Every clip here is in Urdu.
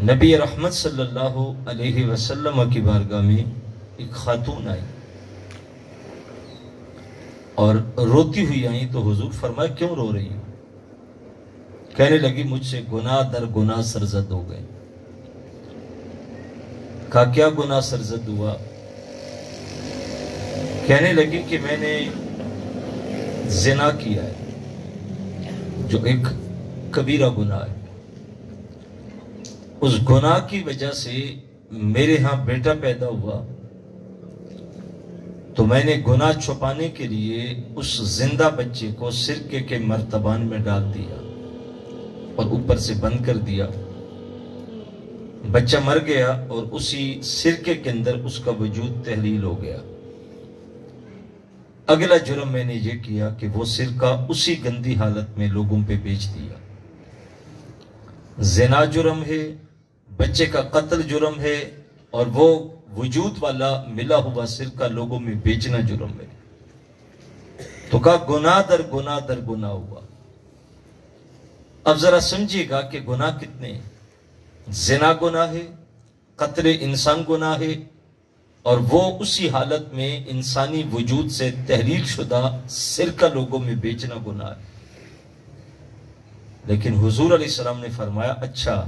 نبی رحمت صلی اللہ علیہ وسلم کی بارگاہ میں ایک خاتون آئی اور روتی ہوئی آئی تو حضور فرمایا کیوں رو رہی ہوں؟ کہنے لگی مجھ سے گناہ در گناہ سرزد ہو گئے۔ کہا کیا گناہ سرزد ہوا؟ کہنے لگی کہ میں نے زنا کیا ہے جو ایک کبیرہ گناہ ہے، اس گناہ کی وجہ سے میرے ہاں بیٹا پیدا ہوا تو میں نے گناہ چھپانے کے لیے اس زندہ بچے کو سرکے کے مرتبان میں ڈال دیا اور اوپر سے بند کر دیا، بچہ مر گیا اور اسی سرکے کے اندر اس کا وجود تحلیل ہو گیا۔ اگلا جرم میں نے یہ کیا کہ وہ سرکہ اسی گندی حالت میں لوگوں پہ بیچ دیا۔ زنا جرم ہے، بچے کا قتل جرم ہے، اور وہ وجود والا ملا ہوا سرکہ لوگوں میں بیچنا جرم ہے۔ تو کہا گناہ در گناہ در گناہ ہوا۔ اب ذرا سمجھیے گا کہ گناہ کتنے ہیں۔ زنا گناہ ہے، قتل انسان گناہ ہے، اور وہ اسی حالت میں انسانی وجود سے تحلیل شدہ سرکہ لوگوں میں بیچنا گناہ ہے۔ لیکن حضور علیہ السلام نے فرمایا اچھا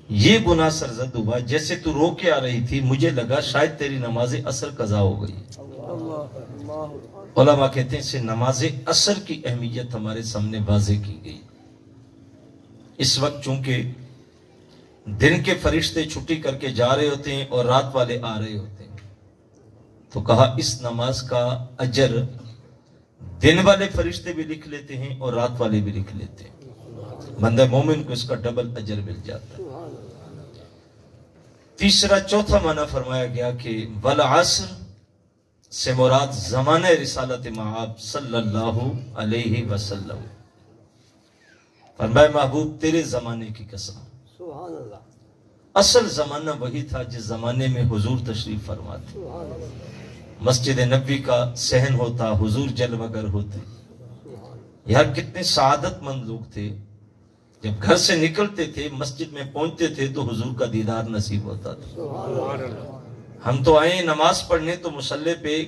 یہ گناہ سرزد ہوا، جیسے تو رو کے آ رہی تھی مجھے لگا شاید تیری نماز عصر قضا ہو گئی۔ علماء کہتے ہیں اس سے نماز عصر کی اہمیت ہمارے سامنے واضح کی گئی۔ اس وقت چونکہ دن کے فرشتے چھٹی کر کے جا رہے ہوتے ہیں اور رات والے آ رہے ہوتے ہیں، تو کہا اس نماز کا اجر دن والے فرشتے بھی لکھ لیتے ہیں اور رات والے بھی لکھ لیتے ہیں، بندہ مومن کو اس کا ڈبل اجر مل جاتا ہے۔ تیسرا چوتھا معنی فرمایا گیا کہ والعصر سے مراد زمانہ رسالت مآب صلی اللہ علیہ وسلم۔ فرمایا محبوب تیرے زمانے کی قسم، اصل زمانہ وہی تھا جس زمانے میں حضور تشریف فرماتے، مسجد نبوی کا صحن ہوتا، حضور جلوگر ہوتے، یار کتنے سعادت مند لوگ تھے، جب گھر سے نکلتے تھے مسجد میں پہنچتے تھے تو حضور کا دیدار نصیب ہوتا تھا۔ ہم تو آئے نماز پڑھنے تو مصلی پہ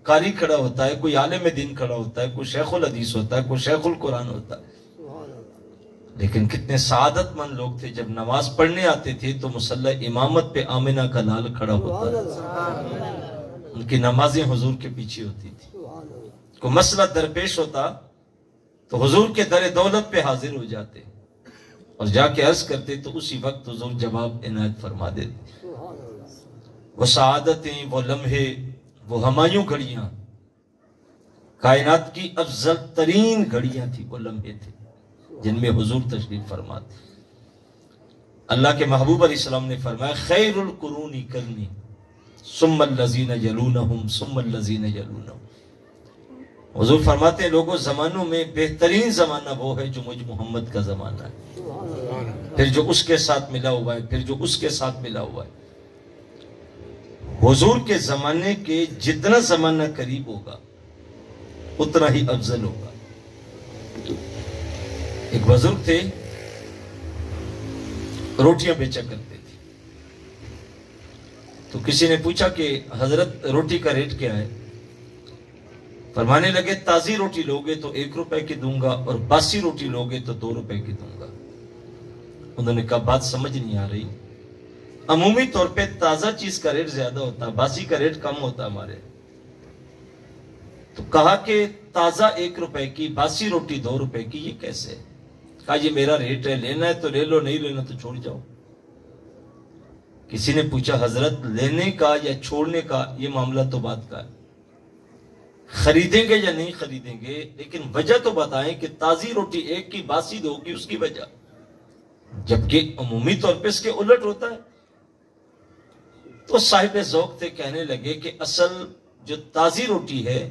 قاری کھڑا ہوتا ہے، کوئی عالم دین کھڑا ہوتا ہے، کوئی شیخ الحدیث ہوتا ہے، کوئی شیخ القرآن ہوتا ہے، لیکن کتنے سعادت مند لوگ تھے جب نماز پڑھنے آتے تھے تو مصلی امامت پہ آمنہ کا لال کھڑا ہوتا ہے، ان کی نمازیں حضور کے پیچھے ہوتی تھی، کوئی مسئلہ درپیش ہوتا تو حضور کے در دولت پہ حاضر ہو جاتے اور جا کے عرض کرتے تو اسی وقت حضور جواب عنایت فرما دیتے۔ وہ سعادتیں، وہ لمحے، وہ ہمایوں گھڑیاں، کائنات کی افضل ترین گھڑیاں تھی، وہ لمحے تھے جن میں حضور تشریف فرماتے۔ اللہ کے محبوب علیہ السلام نے فرمایا خیر القرون کرنی ثم الذین یلونہم ثم الذین یلونہم۔ حضور فرماتے ہیں لوگوں زمانوں میں بہترین زمانہ وہ ہے جو مجھ محمد کا زمانہ ہے، پھر جو اس کے ساتھ ملا ہوا ہے، پھر جو اس کے ساتھ ملا ہوا ہے۔ حضور کے زمانے کے جتنا زمانہ قریب ہوگا اتنا ہی افضل ہوگا۔ ایک بزرگ تھے، روٹیاں بیچا کرتے تھے، تو کسی نے پوچھا کہ حضرت روٹی کا ریٹ کیا ہے؟ فرمانے لگے تازی روٹی لوگے تو 1 روپے کی دوں گا اور باسی روٹی لوگے تو 2 روپے کی دوں گا۔ انہوں نے کہا بات سمجھ نہیں آ رہی، عمومی طور پہ تازہ چیز کا ریٹ زیادہ ہوتا، باسی کا ریٹ کم ہوتا ہمارے۔ تو کہا کہ تازہ 1 روپے کی، باسی روٹی 2 روپے کی، یہ کیسے؟ کہا یہ میرا ریٹ ہے، لینا ہے تو لے لو، نہیں لینا تو چھوڑ جاؤ۔ کسی نے پوچھا حضرت لینے کا یا چھوڑنے کا یہ معاملہ تو بات کا ہے، خریدیں گے یا نہیں خریدیں گے، لیکن وجہ تو بتائیں کہ تازی روٹی 1 کی باسی 2 کی، اس کی وجہ، جبکہ عمومی طور پہ اس کے الٹ ہوتا ہے۔ تو صاحب ذوق تھے، کہنے لگے کہ اصل جو تازی روٹی ہے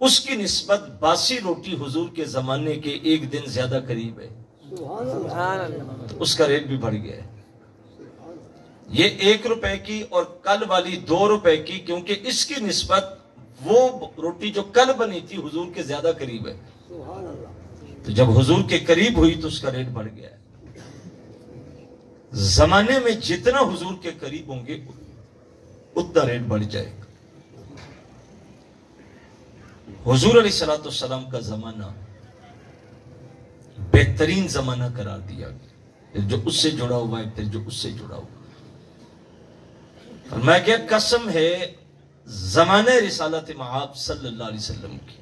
اس کی نسبت باسی روٹی حضور کے زمانے کے 1 دن زیادہ قریب ہے، تو اس کا ریٹ بھی بڑھ گیا ہے۔ یہ 1 روپے کی اور کل والی 2 روپے کی، کیونکہ اس کی نسبت وہ روٹی جو کل بنی تھی حضور کے زیادہ قریب ہے، تو جب حضور کے قریب ہوئی تو اس کا ریٹ بڑھ گیا ہے۔ زمانے میں جتنا حضور کے قریب ہوں گے اتنا ریٹ بڑھ جائے گا. حضور علیہ الصلوۃ والسلام کا زمانہ بہترین زمانہ قرار دیا گیا. پھر جو اس سے جڑا ہوا ہے، پھر جو اس سے جڑا ہوا ہے. فرمایا کہ قسم ہے زمانہ رسالت مآب صلی اللہ علیہ وسلم کی،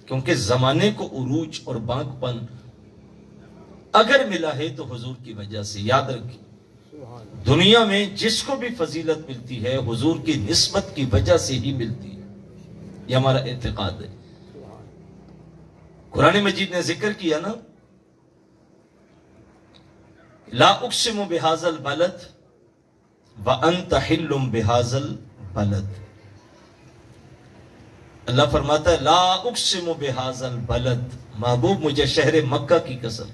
کیونکہ زمانے کو عروج اور بانک پن اگر ملا ہے تو حضور کی وجہ سے. یاد رکھیں، دنیا میں جس کو بھی فضیلت ملتی ہے حضور کی نسبت کی وجہ سے ہی ملتی ہے. یہ ہمارا اعتقاد ہے. قرآن مجید نے ذکر کیا نا، لا اقسم بہذا البلد وانت حل بہذا البلد. اللہ فرماتا ہے لا اقسم بہذا البلد، محبوب مجھے شہر مکہ کی قسم.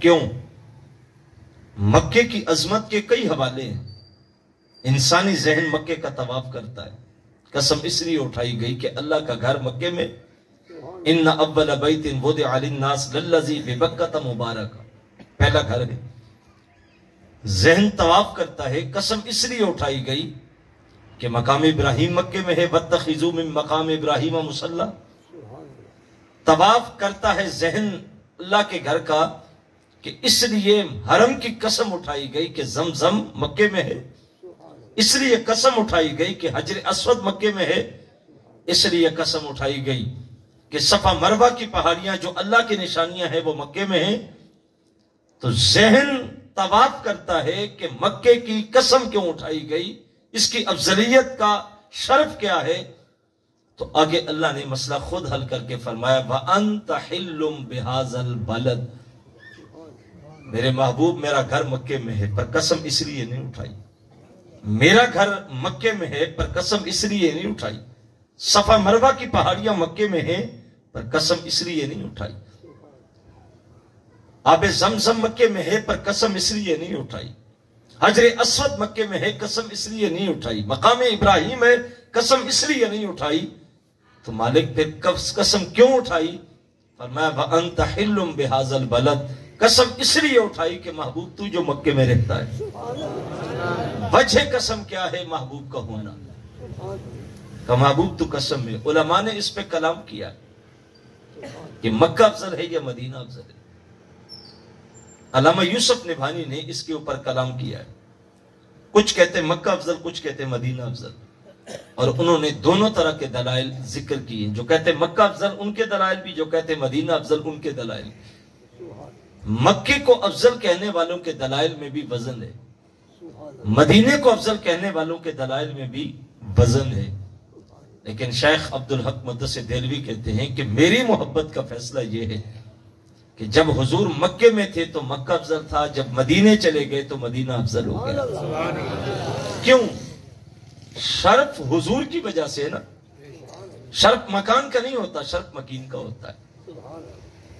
کیوں؟ مکے کی عظمت کے کئی حوالے ہیں. انسانی ذہن مکے کا طواف کرتا ہے. قسم اس لیے اٹھائی گئی کہ اللہ کا گھر مکے میں، ان اول بیت وضع للناس للذی ببکۃ مبارک، پہلا گھر ہے. ذہن طواف کرتا ہے. قسم اس لیے اٹھائی گئی کہ مقام ابراہیم مکے میں ہے، واتخذوا من مقام ابراہیم مصلی. طواف کرتا ہے ذہن اللہ کے گھر کا، کہ اس لیے حرم کی قسم اٹھائی گئی کہ زمزم مکے میں ہے. اس لیے قسم اٹھائی گئی کہ حجر اسود مکے میں ہے. اس لیے قسم اٹھائی گئی کہ صفا مروہ کی پہاڑیاں جو اللہ کی نشانیاں ہیں وہ مکے میں ہیں. تو ذہن طواف کرتا ہے کہ مکے کی قسم کیوں اٹھائی گئی، اس کی افضلیت کا شرف کیا ہے. تو آگے اللہ نے مسئلہ خود حل کر کے فرمایا وَأَنْتَ حِلٌّ بِهَذَا الْبَلَدِ. میرے محبوب میرا گھر مکے میں ہے، پر قسم اس لیے نہیں اٹھائی. میرا گھر مکے میں ہے پر قسم اس لیے نہیں اٹھائی. صفا مروہ کی پہاڑیاں مکے میں ہیں پر قسم اس لیے نہیں اٹھائی. آب زمزم مکے میں ہے پر قسم اس لیے نہیں اٹھائی. حجر اسود مکے میں ہے، قسم اس لیے نہیں اٹھائی. مقام ابراہیم ہے، قسم اس لیے نہیں اٹھائی. تو مالک پھر قسم کیوں اٹھائی؟ فرمایا وَأَنْتَ حِلٌّ بِهَذَا الْبَلَدِ. قسم اس لیے اٹھائی کہ محبوب تو جو مکے میں رہتا ہے. وجہ قسم کیا ہے؟ محبوب کا ہونا. کہ محبوب تو قسم ہے. علماء نے اس پہ کلام کیا کہ مکہ افضل ہے یا مدینہ افضل ہے. علامہ یوسف نبھانی نے اس کے اوپر کلام کیا ہے. کچھ کہتے ہیں مکہ افضل، کچھ کہتے ہیں مدینہ افضل. اور انہوں نے دونوں طرح کے دلائل ذکر کیے. جو کہتے ہیں مکہ افضل ان کے دلائل بھی، جو کہتے ہیں مدینہ افضل ان کے دلائل بھی. مکے کو افضل کہنے والوں کے دلائل میں بھی وزن ہے، مدینے کو افضل کہنے والوں کے دلائل میں بھی وزن ہے. لیکن شیخ عبدالحق مدث دہلوی کہتے ہیں کہ میری محبت کا فیصلہ یہ ہے کہ جب حضور مکے میں تھے تو مکہ افضل تھا، جب مدینے چلے گئے تو مدینہ افضل ہو گیا. کیوں؟ شرف حضور کی وجہ سے نا. شرف مکان کا نہیں ہوتا، شرف مکین کا ہوتا ہے.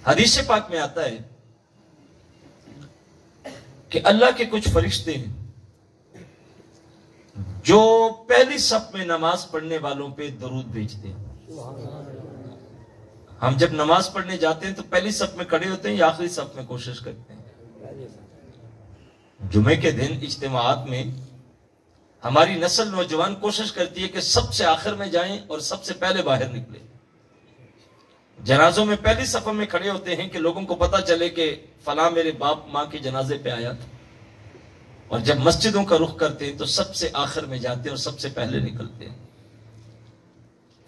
حدیث پاک میں آتا ہے کہ اللہ کے کچھ فرشتے ہیں جو پہلی صف میں نماز پڑھنے والوں پہ درود بھیجتے ہیں. ہم جب نماز پڑھنے جاتے ہیں تو پہلی صف میں کھڑے ہوتے ہیں یا آخری صف میں کوشش کرتے ہیں؟ جمعے کے دن اجتماعات میں ہماری نسل نوجوان کوشش کرتی ہے کہ سب سے آخر میں جائیں اور سب سے پہلے باہر نکلیں. جنازوں میں پہلی صف میں کھڑے ہوتے ہیں کہ لوگوں کو پتا چلے کہ فلاں میرے باپ ماں کے جنازے پہ آیا تھا. اور جب مسجدوں کا رخ کرتے ہیں تو سب سے آخر میں جاتے ہیں اور سب سے پہلے نکلتے ہیں.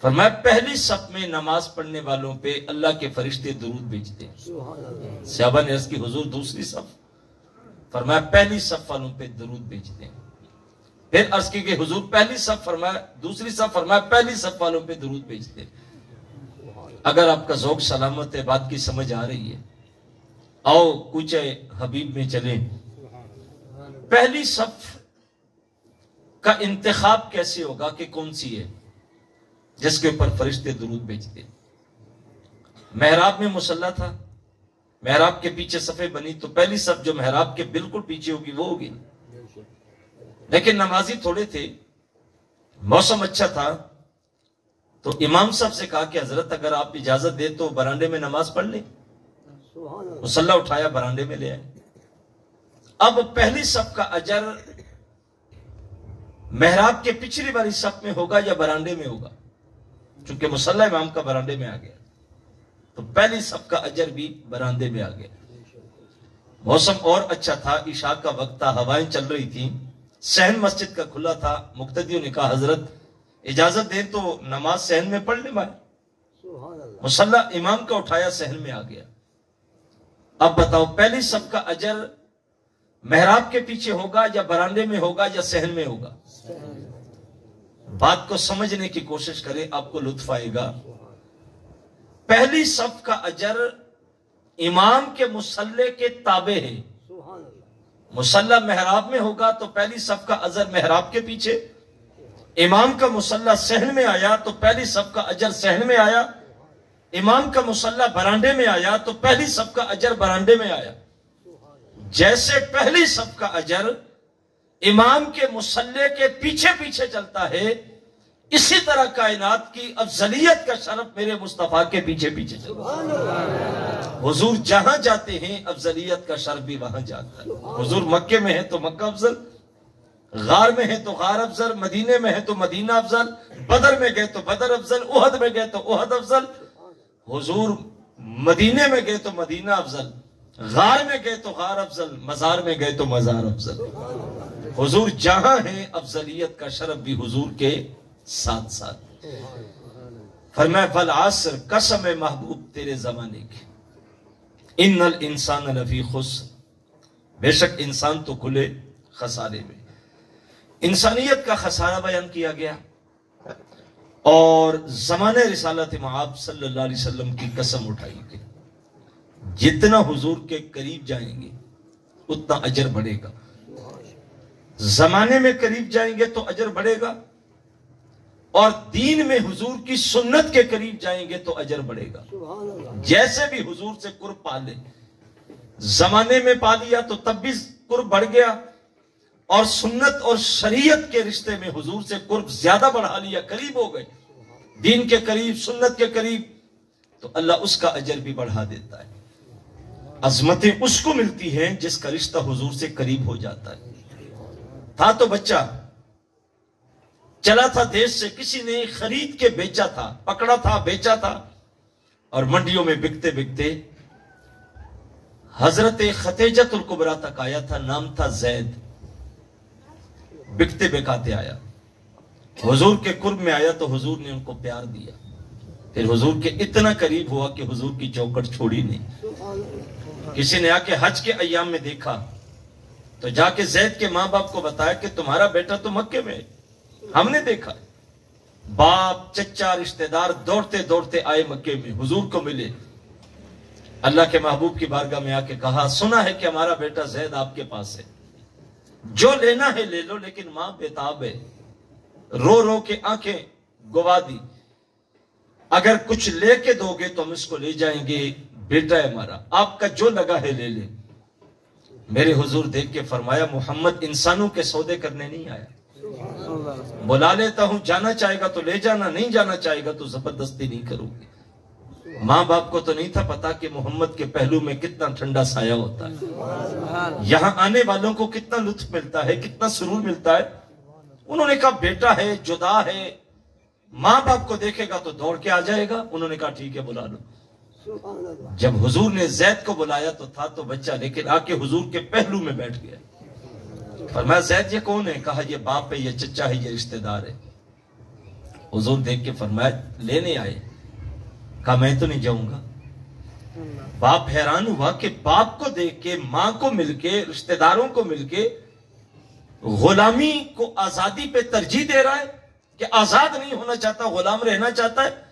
فرمایا پہلی صف میں نماز پڑھنے والوں پہ اللہ کے فرشتے درود بھیجتے ہیں. صحابہ نے عرض کی حضور دوسری صف؟ فرمایا پہلی صف والوں پہ درود بھیجتے ہیں. پھر عرض کی کہ حضور پہلی صف؟ فرمایا دوسری صف؟ فرمایا پہلی صف والوں پہ درود بھیجتے ہیں. اگر آپ کا ذوق سلامت ہے، بات کی سمجھ آ رہی ہے، آؤ کوچے حبیب میں چلیں. پہلی صف کا انتخاب کیسے ہوگا کہ کون سی ہے جس کے اوپر فرشتے درود بھیجتے؟ محراب میں مصلی تھا، محراب کے پیچھے صفیں بنی تو پہلی صف جو محراب کے بالکل پیچھے ہوگی وہ ہوگی. لیکن نمازی تھوڑے تھے، موسم اچھا تھا، تو امام صاحب سے کہا کہ حضرت اگر آپ اجازت دے تو برانڈے میں نماز پڑھ لیں. مصلی اٹھایا، برانڈے میں لے آئے. اب پہلی صف کا اجر محراب کے پچھلی والی صف میں ہوگا یا برانڈے میں ہوگا؟ چونکہ مصلی امام کا برانڈے میں آ گیا تو پہلی صف کا اجر بھی برانڈے میں آ گیا۔ موسم اور اچھا تھا، عشاء کا وقت تھا، ہوائیں چل رہی تھیں، صحن مسجد کا کھلا تھا۔ مقتدیوں نے کہا حضرت اجازت دیں تو نماز صحن میں پڑھ لیں بھائی۔ مصلی امام کا اٹھایا، صحن میں آ گیا۔ اب بتاؤ پہلی صف کا اجر محراب کے پیچھے ہوگا یا برانڈے میں ہوگا یا صحن میں ہوگا؟ بات کو سمجھنے کی کوشش کریں، آپ کو لطف آئے گا۔ پہلی صف کا اجر امام کے مصلی کے تابع ہے۔ مصلی محراب میں ہوگا تو پہلی صف کا اجر محراب کے پیچھے، امام کا مصلی صحن میں آیا تو پہلی صف کا اجر صحن میں آیا، امام کا مصلی برانڈے میں آیا تو پہلی صف کا اجر برانڈے میں آیا۔ جیسے پہلی صف کا اجر امام کے مصلی کے پیچھے پیچھے چلتا ہے، اسی طرح کائنات کی افضلیت کا شرف میرے مصطفیٰ کے پیچھے پیچھے چلتا ہے۔ حضور جہاں جاتے ہیں افضلیت کا شرف بھی وہاں جاتا ہے۔ حضور مکے میں ہے تو مکہ افضل، غار میں ہے تو غار افضل، مدینے میں ہے تو مدینہ افضل، بدر میں گئے تو بدر افضل، احد میں گئے تو احد افضل۔ حضور مدینے میں گئے تو مدینہ افضل، غار میں گئے تو غار افضل، مزار میں گئے تو مزار افضل۔ حضور جہاں ہیں افضلیت کا شرف بھی حضور کے ساتھ ساتھ۔ فرمایا والعصر، قسم ہے محبوب تیرے زمانے کی، ان الانسان لفی خسر، بے شک انسان تو کھلے خسارے میں۔ انسانیت کا خسارہ بیان کیا گیا اور زمانہ رسالت مآب صلی اللہ علیہ وسلم کی قسم اٹھائی گئی، جتنا حضور کے قریب جائیں گے اتنا اجر بڑھے گا۔ زمانے میں قریب جائیں گے تو اجر بڑھے گا، اور دین میں حضور کی سنت کے قریب جائیں گے تو اجر بڑھے گا۔ جیسے بھی حضور سے قرب پا لے، زمانے میں پا لیا تو تب بھی قرب بڑھ گیا، اور سنت اور شریعت کے رشتے میں حضور سے قرب زیادہ بڑھا لیا، قریب ہو گئے، دین کے قریب، سنت کے قریب، تو اللہ اس کا اجر بھی بڑھا دیتا ہے۔ عظمتیں اس کو ملتی ہیں جس کا رشتہ حضور سے قریب ہو جاتا ہے۔ تھا تو بچہ، چلا تھا دیش سے، کسی نے خرید کے بیچا تھا، پکڑا تھا بیچا تھا، اور منڈیوں میں بکتے بکتے حضرت خدیجۃ الکبریٰ تک آیا تھا، نام تھا زید، بکتے بکاتے آیا، حضور کے قرب میں آیا تو حضور نے ان کو پیار دیا، پھر حضور کے اتنا قریب ہوا کہ حضور کی چوکٹ چھوڑی نہیں۔ کسی نے آ کے حج کے ایام میں دیکھا تو جا کے زید کے ماں باپ کو بتایا کہ تمہارا بیٹا تو مکے میں ہے، ہم نے دیکھا۔ باپ چچا رشتہ دار دوڑتے دوڑتے آئے مکے میں، حضور کو ملے، اللہ کے محبوب کی بارگاہ میں آ کے کہا سنا ہے کہ ہمارا بیٹا زید آپ کے پاس ہے، جو لینا ہے لے لو، لیکن ماں بےتاب ہے، رو رو کے آنکھیں گوا دی، اگر کچھ لے کے دو گے تو ہم اس کو لے جائیں گے، بیٹا ہے ہمارا، آپ کا جو لگا ہے لے لے۔ میرے حضور دیکھ کے فرمایا محمد انسانوں کے سودے کرنے نہیں آیا، بلا لیتا ہوں، جانا چاہے گا تو لے جانا، نہیں جانا چاہے گا تو زبردستی نہیں کروں گی۔ ماں باپ کو تو نہیں تھا پتا کہ محمد کے پہلو میں کتنا ٹھنڈا سایہ ہوتا ہے، یہاں آنے والوں کو کتنا لطف ملتا ہے، کتنا سرور ملتا ہے۔ انہوں نے کہا بیٹا ہے، جدا ہے، ماں باپ کو دیکھے گا تو دوڑ کے آ جائے گا۔ انہوں نے کہا ٹھیک ہے بلا لو۔ جب حضور نے زید کو بلایا تو تھا تو بچہ، لیکن آ کے حضور کے پہلو میں بیٹھ گیا۔ فرمایا زید یہ کون ہے؟ کہا یہ باپ ہے، یہ چچا ہے، یہ رشتہ دار ہے۔ حضور دیکھ کے فرمایا لینے آئے؟ کہا میں تو نہیں جاؤں گا۔ باپ حیران ہوا کہ باپ کو دیکھ کے، ماں کو مل کے، رشتہ داروں کو مل کے غلامی کو آزادی پہ ترجیح دے رہا ہے، کہ آزاد نہیں ہونا چاہتا، غلام رہنا چاہتا ہے۔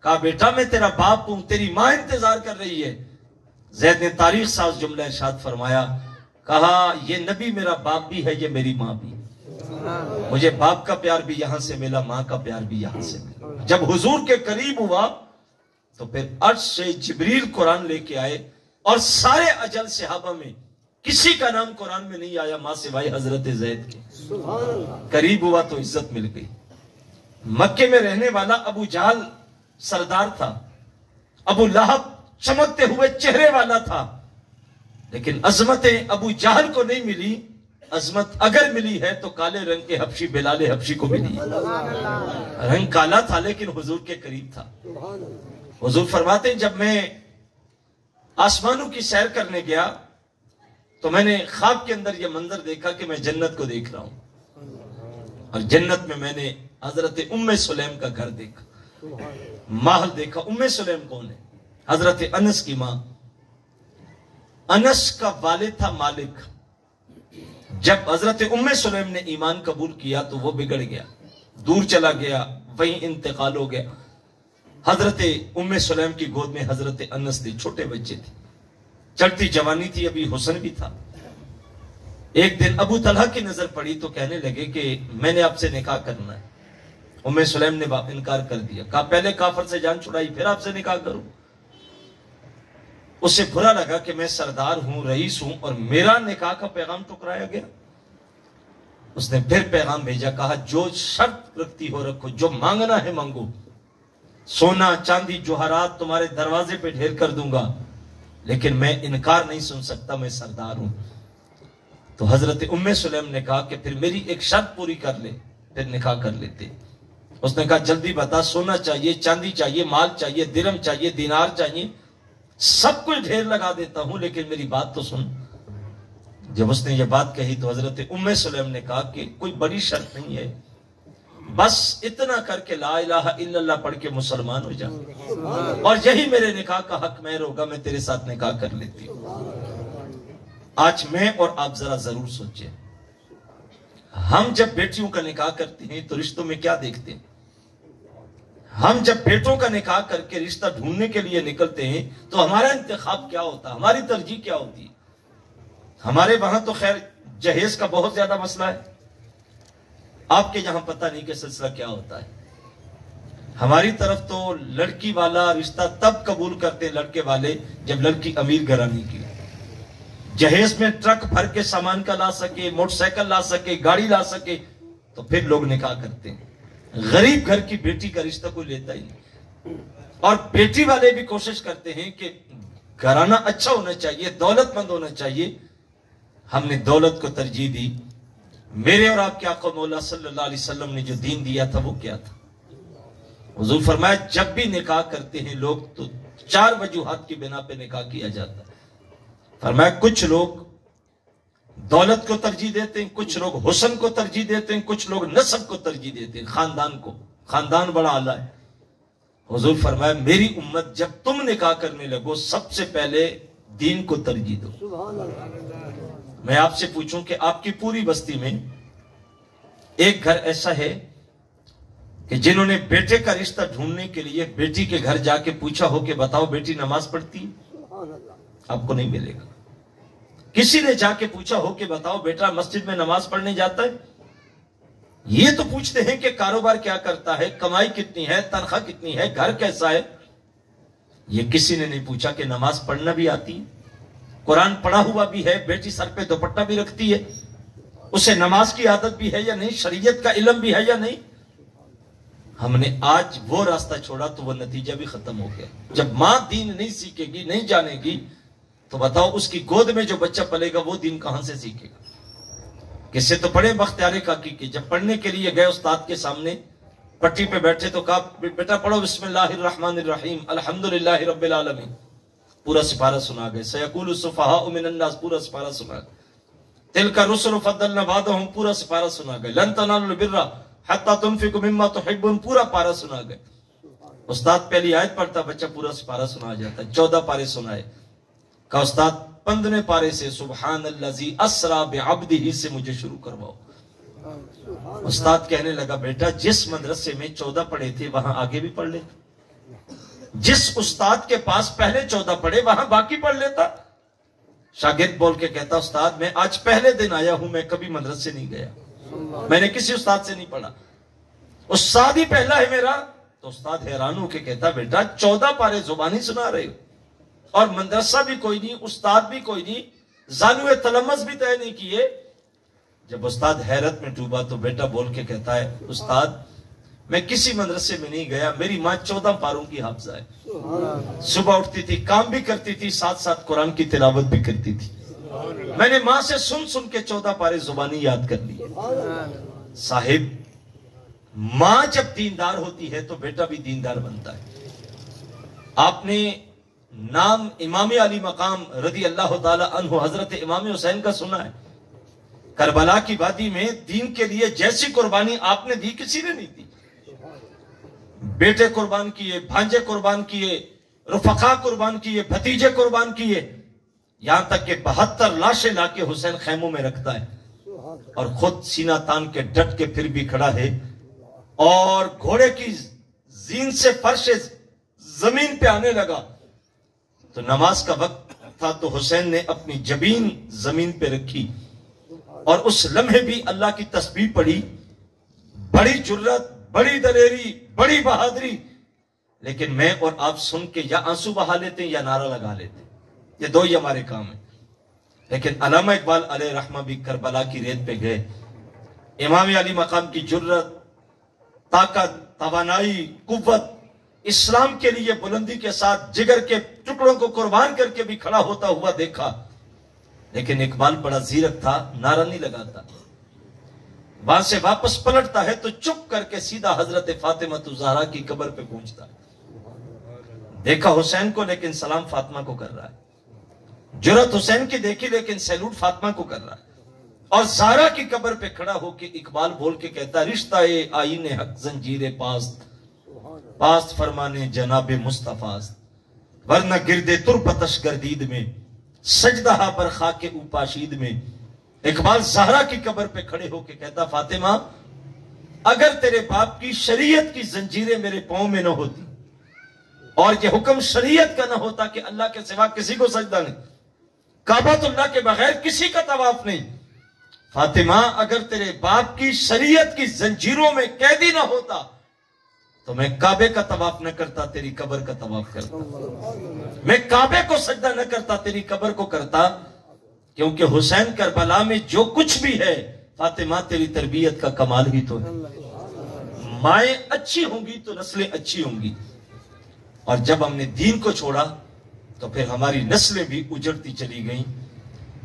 کہا بیٹا میں تیرا باپ ہوں، تیری ماں انتظار کر رہی ہے۔ زید نے تاریخ ساز جملہ ارشاد فرمایا، کہا یہ نبی میرا باپ بھی ہے، یہ میری ماں بھی، مجھے باپ کا پیار بھی یہاں سے ملا، ماں کا پیار بھی یہاں سے ملا۔ جب حضور کے قریب ہوا تو پھر عرش سے جبریل قرآن لے کے آئے، اور سارے اجل صحابہ میں کسی کا نام قرآن میں نہیں آیا ماں سوائے حضرت زید کے۔ قریب ہوا تو عزت مل گئی۔ مکے میں رہنے والا ابو جہل سردار تھا، ابو لہب چمکتے ہوئے چہرے والا تھا، لیکن عظمتیں ابو جہل کو نہیں ملی. عظمت اگر ملی ہے تو کالے رنگ کے حبشی بلال حبشی کو ملی. رنگ کالا تھا لیکن حضور کے قریب تھا. حضور فرماتے ہیں جب میں آسمانوں کی سیر کرنے گیا تو میں نے خواب کے اندر یہ منظر دیکھا کہ میں جنت کو دیکھ رہا ہوں, اور جنت میں میں نے حضرت ام سلیم کا گھر دیکھا, محل دیکھا. ام سلیم کون ہے؟ حضرت انس کی ماں. انس کا والد تھا مالک. جب حضرت ام سلیم نے ایمان قبول کیا تو وہ بگڑ گیا, دور چلا گیا, وہیں انتقال ہو گیا. حضرت ام سلیم کی گود میں حضرت انس تھے, چھوٹے بچے تھے, چڑھتی جوانی تھی, ابھی حسن بھی تھا. ایک دن ابو طلحہ کی نظر پڑی تو کہنے لگے کہ میں نے آپ سے نکاح کرنا ہے. ام سلیم نے انکار کر دیا, کہا پہلے کافر سے جان چھڑائی پھر آپ سے نکاح کروں. اسے برا لگا کہ میں سردار ہوں, رئیس ہوں, اور میرا نکاح کا پیغام ٹکرایا گیا. اس نے پھر پیغام بھیجا, کہا جو شرط رکھتی ہو رکھو, جو مانگنا ہے مانگو, سونا چاندی جوہرات تمہارے دروازے پہ ڈھیر کر دوں گا, لیکن میں انکار نہیں سن سکتا, میں سردار ہوں. تو حضرت ام سلیم نے کہا کہ پھر میری ایک شرط پوری کر لے, پھر نکاح کر لیتے. اس نے کہا جلدی بتا, سونا چاہیے, چاندی چاہیے, مال چاہیے, درہم چاہیے, دینار چاہیے, سب کچھ ڈھیر لگا دیتا ہوں, لیکن میری بات تو سن. جب اس نے یہ بات کہی تو حضرت ام سلیم نے کہا کہ کوئی بڑی شرط نہیں ہے, بس اتنا کر کے لا الہ الا اللہ پڑھ کے مسلمان ہو جا, اور یہی میرے نکاح کا حق مہر ہوگا, میں تیرے ساتھ نکاح کر لیتی ہوں. آج میں اور آپ ذرا ضرور سوچیں, ہم جب بیٹیوں کا نکاح کرتے ہیں تو رشتوں میں کیا دیکھتے ہیں؟ ہم جب بیٹوں کا نکاح کر کے رشتہ ڈھونڈنے کے لیے نکلتے ہیں تو ہمارا انتخاب کیا ہوتا ہے, ہماری ترجیح کیا ہوتی ہے؟ ہمارے وہاں تو خیر جہیز کا بہت زیادہ مسئلہ ہے, آپ کے یہاں پتہ نہیں کہ سلسلہ کیا ہوتا ہے. ہماری طرف تو لڑکی والا رشتہ تب قبول کرتے ہیں لڑکے والے جب لڑکی امیر گھرانے کی, جہیز میں ٹرک بھر کے سامان کا لا سکے, موٹر سائیکل لا سکے, گاڑی لا سکے, تو پھر لوگ نکاح کرتے ہیں. غریب گھر کی بیٹی کا رشتہ کوئی لیتا ہی نہیں. اور بیٹی والے بھی کوشش کرتے ہیں کہ گھرانہ اچھا ہونا چاہیے, دولت مند ہونا چاہیے. ہم نے دولت کو ترجیح دی. میرے اور آپ کے آقا مولا صلی اللہ علیہ وسلم نے جو دین دیا تھا وہ کیا تھا؟ حضور فرمایا جب بھی نکاح کرتے ہیں لوگ تو 4 وجوہات کی بنا پہ نکاح کیا جاتا ہے. فرمایا کچھ لوگ دولت کو ترجیح دیتے ہیں, کچھ لوگ حسن کو ترجیح دیتے ہیں, کچھ لوگ نسب کو ترجیح دیتے ہیں, خاندان کو. خاندان بڑا اعلیٰ ہے. حضور فرمایا میری امت جب تم نکاح کرنے لگو سب سے پہلے دین کو ترجیح دو. میں آپ سے پوچھوں کہ آپ کی پوری بستی میں ایک گھر ایسا ہے کہ جنہوں نے بیٹے کا رشتہ ڈھونڈنے کے لیے بیٹی کے گھر جا کے پوچھا ہو کہ بتاؤ بیٹی نماز پڑھتی ہے؟ آپ کو نہیں ملے گا. کسی نے جا کے پوچھا ہو کہ بتاؤ بیٹا مسجد میں نماز پڑھنے جاتا ہے؟ یہ تو پوچھتے ہیں کہ کاروبار کیا کرتا ہے, کمائی کتنی ہے, تنخواہ کتنی ہے, گھر کیسا ہے. یہ کسی نے نہیں پوچھا کہ نماز پڑھنا بھی آتی ہے, قرآن پڑھا ہوا بھی ہے, بیٹی سر پہ دوپٹہ بھی رکھتی ہے, اسے نماز کی عادت بھی ہے یا نہیں, شریعت کا علم بھی ہے یا نہیں. ہم نے آج وہ راستہ چھوڑا تو وہ نتیجہ بھی ختم ہو گیا. جب ماں دین نہیں سیکھے گی, نہیں جانے گی, تو بتاؤ اس کی گود میں جو بچہ پلے گا وہ دین کہاں سے سیکھے گا؟ کس سے تو پڑھے بختیار کاکی کی, جب پڑھنے کے لیے گئے استاد کے سامنے پٹی پہ بیٹھے تو کہا بیٹا پڑھو بسم اللہ الرحمن الرحیم الحمدللہ رب العالمین. پورا سپارہ سنا گئے. سیقول السفہاء من الناس پورا سپارہ سنا گئے. تلک الرسل فضلنا بعضهم پورا سپارہ سنا گئے. لن تنالوا البر حتی تنفقوا مما تحبون پورا پارہ سنا گئے. استاد پہلی آیت پڑھتا, بچہ پورا سپارہ سنا جاتا. 14 پارے سنائے. کہا استاد 15 پارے سے سبحان الذی اسری بعبدہ سے مجھے شروع کرواؤ. استاد کہنے لگا بیٹا جس مدرسے میں 14 پڑھے تھے وہاں آگے بھی پڑھ لے. جس استاد کے پاس پہلے 14 پڑھے وہاں باقی پڑھ لیتا. شاگرد بول کے کہتا استاد میں آج پہلے دن آیا ہوں, میں کبھی مدرسے نہیں گیا, میں نے کسی استاد سے نہیں پڑھا, استاد ہی پہلا ہے میرا. تو استاد حیران ہو کے کہتا بیٹا 14 پارے زبانی سنا رہے ہو اور مدرسہ بھی کوئی نہیں, استاد بھی کوئی نہیں, زانو تلمذ بھی طے نہیں کیے. جب استاد حیرت میں ڈوبا تو بیٹا بول کے کہتا ہے استاد میں کسی مدرسے میں نہیں گیا, میری ماں 14 پاروں کی حافظہ ہے. صبح اٹھتی تھی, کام بھی کرتی تھی, ساتھ ساتھ قرآن کی تلاوت بھی کرتی تھی. میں نے ماں سے سن سن کے 14 پارے زبانی یاد کر لیے۔ صاحب، ماں جب دیندار ہوتی ہے تو بیٹا بھی دیندار بنتا ہے۔ آپ نے نام امام علی مقام رضی اللہ تعالی عنہ حضرت امام حسین کا سنا ہے؟ کربلا کی وادی میں دین کے لیے جیسی قربانی آپ نے دی کسی نے نہیں دی۔ بیٹے قربان کیے، بھانجے قربان کیے، رفقا قربان کیے، بھتیجے قربان کیے، یہاں تک کہ 72 لاشیں لا کے حسین خیموں میں رکھتا ہے اور خود سینہ تان کے ڈٹ کے پھر بھی کھڑا ہے، اور گھوڑے کی زین سے فرش زمین پہ آنے لگا تو نماز کا وقت تھا تو حسین نے اپنی جبین زمین پہ رکھی اور اس لمحے بھی اللہ کی تسبیح پڑھی۔ بڑی جرت، بڑی دلیری، بڑی بہادری، لیکن میں اور آپ سن کے یا آنسو بہا لیتے ہیں یا نعرہ لگا لیتے ہیں، یہ دو ہی ہمارے کام ہیں۔ لیکن علامہ اقبال علیہ رحمہ بھی کربلا کی ریت پہ گئے، امام علی مقام کی جرت، طاقت، توانائی، قوت، اسلام کے لیے بلندی کے ساتھ جگر کے ٹکڑوں کو قربان کر کے بھی کھڑا ہوتا ہوا دیکھا، لیکن اقبال بڑا زیرک تھا، نعرہ نہیں لگاتا، وہاں سے واپس پلٹتا ہے تو چپ کر کے سیدھا حضرت فاطمہ الزہرا کی قبر پہ پہنچتا ہے۔ دیکھا حسین کو لیکن سلام فاطمہ کو کر رہا ہے، جرت حسین کی دیکھی لیکن سیلوٹ فاطمہ کو کر رہا ہے، اور زہرا کی قبر پہ کھڑا ہو کے اقبال بول کے کہتا، رشتہ آئین حق زنجیر پاست، پاست فرمانے جناب مصطفیٰ، ورنہ گردے ترپتش گردید میں، سجدہ پر خاک اوپاشید میں۔ اقبال زہرا کی قبر پہ کھڑے ہو کے کہتا، فاطمہ اگر تیرے باپ کی شریعت کی زنجیریں میرے پاؤں میں نہ ہوتی اور یہ حکم شریعت کا نہ ہوتا کہ اللہ کے سوا کسی کو سجدہ نہیں، کعبۃ اللہ کے بغیر کسی کا طواف نہیں، فاطمہ اگر تیرے باپ کی شریعت کی زنجیروں میں قیدی نہ ہوتا تو میں کعبے کا طواف نہ کرتا، تیری قبر کا طواف کرتا، میں کعبے کو سجدہ نہ کرتا، تیری قبر کو کرتا، کیونکہ حسین کربلا میں جو کچھ بھی ہے فاطمہ تیری تربیت کا کمال ہی تو ہے۔ مائیں اچھی ہوں گی تو نسلیں اچھی ہوں گی، اور جب ہم نے دین کو چھوڑا تو پھر ہماری نسلیں بھی اجڑتی چلی گئیں۔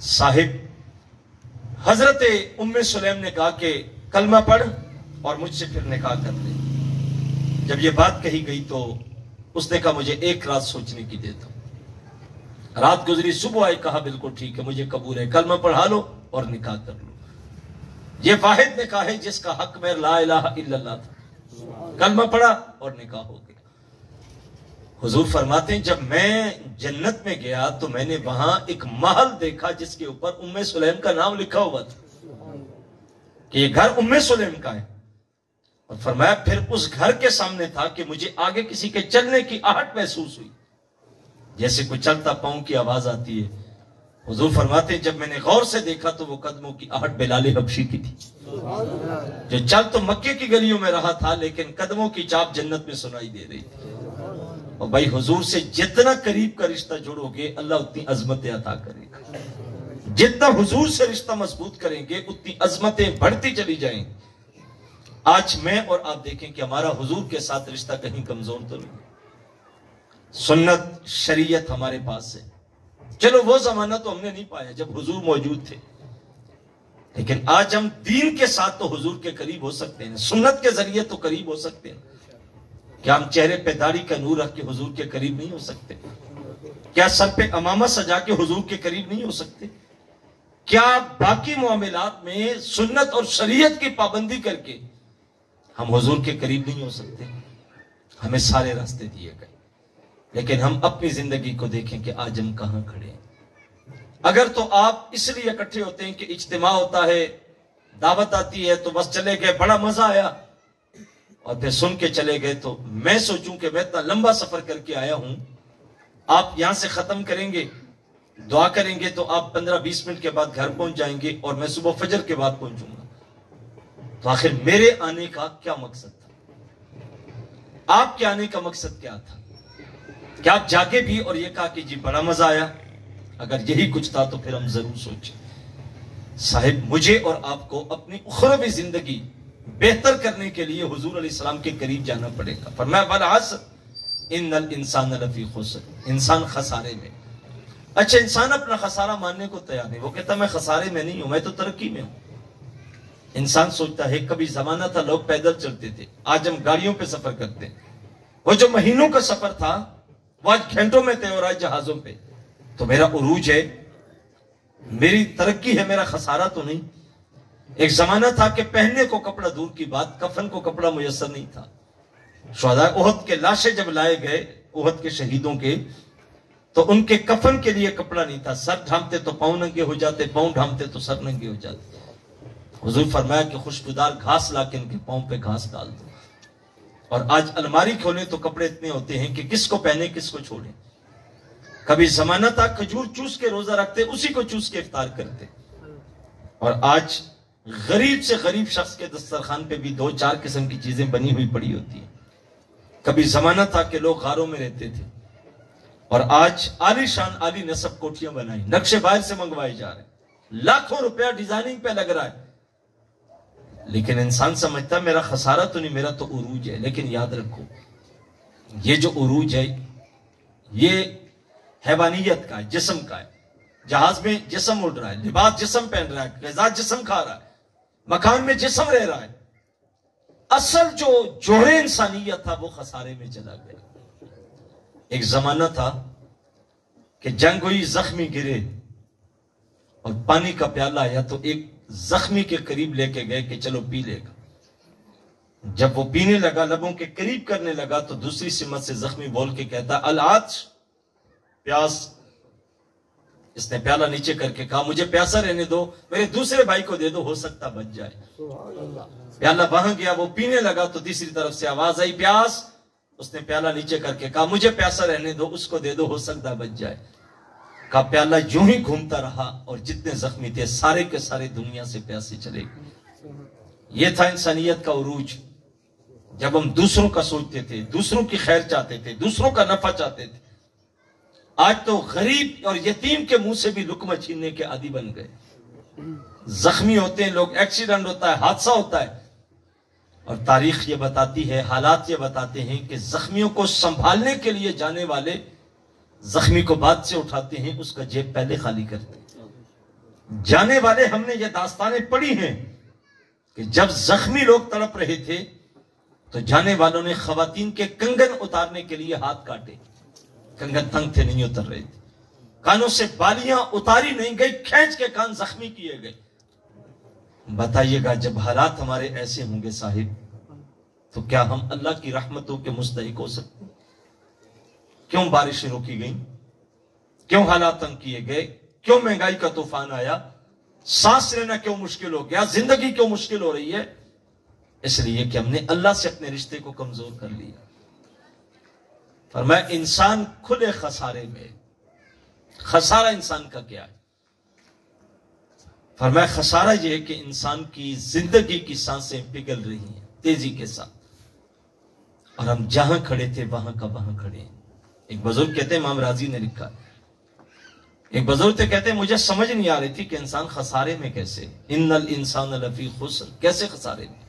صاحب، حضرت ام سلیم نے کہا کہ کلمہ پڑھ اور مجھ سے پھر نکاح کر لے۔ جب یہ بات کہی گئی تو اس نے کہا مجھے ایک رات سوچنے کی دیتا ہوں۔ رات گزری، صبح آئی، کہا بالکل ٹھیک ہے، مجھے قبول ہے، کلمہ پڑھا لو اور نکاح کر لو۔ یہ واحد نکاح ہے جس کا حق میں لا الہ الا اللہ تھا، کلمہ پڑھا اور نکاح ہو گیا۔ حضور فرماتے ہیں جب میں جنت میں گیا تو میں نے وہاں ایک محل دیکھا جس کے اوپر ام سلیم کا نام لکھا ہوا تھا کہ یہ گھر ام سلیم کا ہے، اور فرمایا پھر اس گھر کے سامنے تھا کہ مجھے آگے کسی کے چلنے کی آہٹ محسوس ہوئی، جیسے کوئی چلتا پاؤں کی آواز آتی ہے۔ حضور فرماتے ہیں جب میں نے غور سے دیکھا تو وہ قدموں کی آہٹ بلال حبشی کی تھی، جو چل تو مکے کی گلیوں میں رہا تھا لیکن قدموں کی چاپ جنت میں سنائی دے رہی تھی۔ اور بھائی حضور سے جتنا قریب کا رشتہ جوڑو گے اللہ اتنی عظمتیں عطا کرے گا، جتنا حضور سے رشتہ مضبوط کریں گے اتنی عظمتیں بڑھتی چلی جائیں۔ آج میں اور آپ دیکھیں کہ ہمارا حضور کے ساتھ رشتہ کہیں کمزور تو نہیں، سنت شریعت ہمارے پاس ہے۔ چلو وہ زمانہ تو ہم نے نہیں پایا جب حضور موجود تھے، لیکن آج ہم دین کے ساتھ تو حضور کے قریب ہو سکتے ہیں، سنت کے ذریعے تو قریب ہو سکتے ہیں۔ کیا ہم چہرے پہ داڑھی کا نور رکھ کے حضور کے قریب نہیں ہو سکتے؟ کیا سر پہ امامہ سجا کے حضور کے قریب نہیں ہو سکتے؟ کیا باقی معاملات میں سنت اور شریعت کی پابندی کر کے ہم حضور کے قریب نہیں ہو سکتے؟ ہمیں سارے راستے دیے گئے، لیکن ہم اپنی زندگی کو دیکھیں کہ آج ہم کہاں کھڑے ہیں۔ اگر تو آپ اس لیے اکٹھے ہوتے ہیں کہ اجتماع ہوتا ہے، دعوت آتی ہے تو بس چلے گئے، بڑا مزہ آیا اور پھر سن کے چلے گئے، تو میں سوچوں کہ میں اتنا لمبا سفر کر کے آیا ہوں، آپ یہاں سے ختم کریں گے، دعا کریں گے تو آپ 15-20 منٹ کے بعد گھر پہنچ جائیں گے اور میں صبح فجر کے بعد پہنچوں گا، تو آخر میرے آنے کا کیا مقصد تھا؟ آپ کے آنے کا مقصد کیا تھا؟ کہ آپ جاگے بھی اور یہ کہا کہ جی بڑا مزہ آیا؟ اگر یہی کچھ تھا تو پھر ہم ضرور سوچیں۔ صاحب، مجھے اور آپ کو اپنی اخروی زندگی بہتر کرنے کے لیے حضور علیہ السلام کے قریب جانا پڑے گا۔ فرمایا والعصر ان الانسان لفی خسر، انسان خسارے میں۔ اچھا انسان اپنا خسارہ ماننے کو تیار نہیں، وہ کہتا میں خسارے میں نہیں ہوں، میں تو ترقی میں ہوں۔ انسان سوچتا ہے کبھی زمانہ تھا لوگ پیدل چلتے تھے، آج ہم گاڑیوں پہ سفر کرتے ہیں، وہ جو مہینوں کا سفر تھا وہ آج گھنٹوں میں تھے اور آج جہازوں پہ۔ تو میرا عروج ہے، میری ترقی ہے، میرا خسارہ تو نہیں۔ ایک زمانہ تھا کہ پہننے کو کپڑا دور کی بات، کفن کو کپڑا میسر نہیں تھا۔ شہداء احد کے لاشیں جب لائے گئے احد کے شہیدوں کے، تو ان کے کفن کے لیے کپڑا نہیں تھا، سر ڈھانپتے تو پاؤں ننگے ہو جاتے، پاؤں ڈھانپتے تو سر ننگے ہو جاتے۔ حضور فرمایا کہ خوشبودار گھاس لا کے ان کے پاؤں پہ گھاس ڈال دو۔ اور آج الماری کھولیں تو کپڑے اتنے ہوتے ہیں کہ کس کو پہنے کس کو چھوڑیں۔ کبھی زمانہ تھا کھجور چوس کے روزہ رکھتے، اسی کو چوس کے افطار کرتے، اور آج غریب سے غریب شخص کے دسترخوان پہ بھی 2-4 قسم کی چیزیں بنی ہوئی پڑی ہوتی ہیں۔ کبھی زمانہ تھا کہ لوگ غاروں میں رہتے تھے، اور آج عالی شان عالی نصب کوٹھیاں بنائی، نقشے باہر سے منگوائے جا رہے ہیں، لاکھوں روپیہ ڈیزائننگ پہ لگ رہا ہے، لیکن انسان سمجھتا ہے میرا خسارہ تو نہیں، میرا تو عروج ہے۔ لیکن یاد رکھو یہ جو عروج ہے یہ حیوانیت کا ہے، جسم کا ہے۔ جہاز میں جسم اڑ رہا ہے، لباس جسم پہن رہا ہے، غذا جسم کھا رہا ہے، مکان میں جسم رہ رہا ہے، اصل جو جوہر انسانیت تھا وہ خسارے میں چلا گیا۔ ایک زمانہ تھا کہ جنگ ہوئی، زخمی گرے اور پانی کا پیالہ آیا تو ایک زخمی کے قریب لے کے گئے کہ چلو پی لے گا۔ جب وہ پینے لگا، لبوں کے قریب کرنے لگا تو دوسری سمت سے زخمی بول کے کہتا العطش، پیاس۔ اس نے پیالہ نیچے کر کے کہا مجھے پیاسا رہنے دو، میرے دوسرے بھائی کو دے دو، ہو سکتا بچ جائے۔ پیالہ وہاں گیا، وہ پینے لگا تو تیسری طرف سے آواز آئی پیاس۔ اس نے پیالہ نیچے کر کے کہا مجھے پیاسا رہنے دو، اس کو دے دو، ہو سکتا بچ جائے۔ کا پیالہ یوں ہی گھومتا رہا اور جتنے زخمی تھے سارے کے سارے دنیا سے پیاسے چلے گئے۔ یہ تھا انسانیت کا عروج، جب ہم دوسروں کا سوچتے تھے، دوسروں کی خیر چاہتے تھے، دوسروں کا نفع چاہتے تھے۔ آج تو غریب اور یتیم کے منہ سے بھی لقمہ چھیننے کے عادی بن گئے۔ زخمی ہوتے ہیں لوگ، ایکسیڈنٹ ہوتا ہے، حادثہ ہوتا ہے، اور تاریخ یہ بتاتی ہے، حالات یہ بتاتے ہیں کہ زخمیوں کو سنبھالنے کے لیے جانے والے زخمی کو بعد سے اٹھاتے ہیں، اس کا جیب پہلے خالی کرتے ہیں۔ جانے والے، ہم نے یہ داستانیں پڑھی ہیں کہ جب زخمی لوگ تڑپ رہے تھے تو جانے والوں نے خواتین کے کنگن اتارنے کے لیے ہاتھ کاٹے، کنگن تنگ تھے نہیں اتر رہے تھے، کانوں سے بالیاں اتاری نہیں گئی، کھینچ کے کان زخمی کیے گئے۔ بتائیے گا جب حالات ہمارے ایسے ہوں گے صاحب تو کیا ہم اللہ کی رحمتوں کے مستحق ہو سکتے ہیں؟ کیوں بارشیں روکی گئیں؟ کیوں حالات تنگ کیے گئے؟ کیوں مہنگائی کا طوفان آیا؟ سانس لینا کیوں مشکل ہو گیا؟ زندگی کیوں مشکل ہو رہی ہے؟ اس لیے کہ ہم نے اللہ سے اپنے رشتے کو کمزور کر لیا۔ فرمایا انسان کھلے خسارے میں۔ خسارہ انسان کا کیا ہے؟ فرمایا خسارہ یہ ہے کہ انسان کی زندگی کی سانسیں پگھل رہی ہیں تیزی کے ساتھ، اور ہم جہاں کھڑے تھے وہاں کا وہاں کھڑے ہیں۔ ایک بزرگ کہتے ہیں، امام راضی نے لکھا، ایک بزرگ تھے کہتے ہیں مجھے سمجھ نہیں آ رہی تھی کہ انسان خسارے میں کیسے، ان الانسان لفی خسر، کیسے خسارے میں؟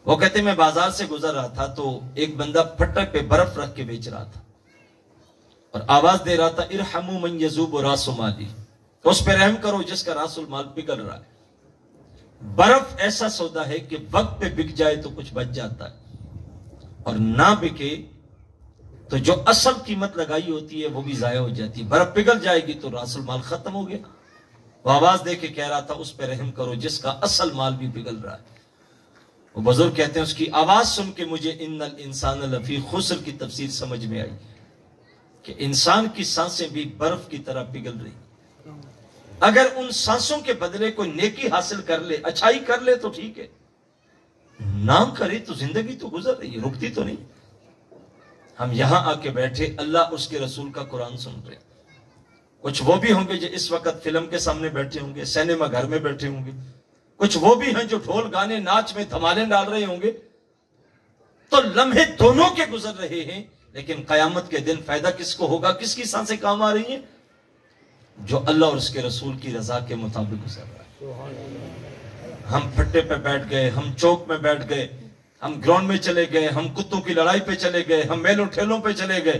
وہ کہتے ہیں میں بازار سے گزر رہا تھا تو ایک بندہ پھٹک پہ برف رکھ کے بیچ رہا تھا اور آواز دے رہا تھا ارحموا من یذوب راس مالی، اس پہ رحم کرو جس کا راس المال پگھل رہا ہے۔ برف ایسا سودا ہے کہ وقت پہ بک جائے تو کچھ بچ جاتا ہے، اور نہ بکے تو جو اصل قیمت لگائی ہوتی ہے وہ بھی ضائع ہو جاتی ہے۔ برف پگھل جائے گی تو راس المال ختم ہو گیا۔ وہ آواز دے کے کہہ رہا تھا اس پہ رحم کرو جس کا اصل مال بھی پگھل رہا ہے۔ وہ بزرگ کہتے ہیں اس کی آواز سن کے مجھے ان الانسان لفی خسر کی تفسیر سمجھ میں آئی کہ انسان کی سانسیں بھی برف کی طرح پگھل رہی۔ اگر ان سانسوں کے بدلے کوئی نیکی حاصل کر لے، اچھائی کر لے تو ٹھیک ہے، نہ کرے تو زندگی تو گزر رہی ہے، رکتی تو نہیں۔ ہم یہاں آ کے بیٹھے، اللہ اس کے رسول کا قرآن سن رہے۔ کچھ وہ بھی ہوں گے جو اس وقت فلم کے سامنے بیٹھے ہوں گے، سینما گھر میں بیٹھے ہوں گے، کچھ وہ بھی ہیں جو ڈھول گانے ناچ میں دھمالے ڈال رہے ہوں گے۔ تو لمحے دونوں کے گزر رہے ہیں، لیکن قیامت کے دن فائدہ کس کو ہوگا؟ کس کی سانسیں کام آ رہی ہیں؟ جو اللہ اور اس کے رسول کی رضا کے مطابق گزر رہا ہے۔ ہم پھٹے پہ بیٹھ گئے، ہم چوک میں بیٹھ گئے، ہم گراؤنڈ میں چلے گئے، ہم کتوں کی لڑائی پہ چلے گئے، ہم میلوں ٹھیلوں پہ چلے گئے،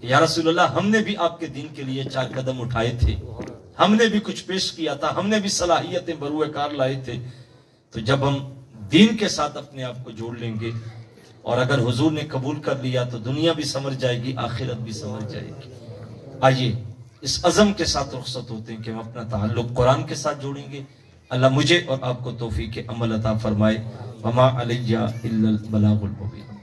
کہ یا رسول اللہ ہم نے بھی آپ کے دین کے لیے 4 قدم اٹھائے تھے، ہم نے بھی کچھ پیش کیا تھا، ہم نے بھی صلاحیتیں بروئے کار لائے تھے، تو جب ہم دین کے ساتھ اپنے آپ کو جوڑ لیں گے اور اگر حضور نے قبول کر لیا تو دنیا بھی سمجھ جائے گی، آخرت بھی سمجھ جائے گی۔ آئیے اس عزم کے ساتھ رخصت ہوتے ہیں کہ ہم اپنا تعلق قرآن کے ساتھ جوڑیں گے۔ اللہ مجھے اور آپ کو توفیق عمل عطا فرمائے۔ وما علیہ الا البلاغ المبین۔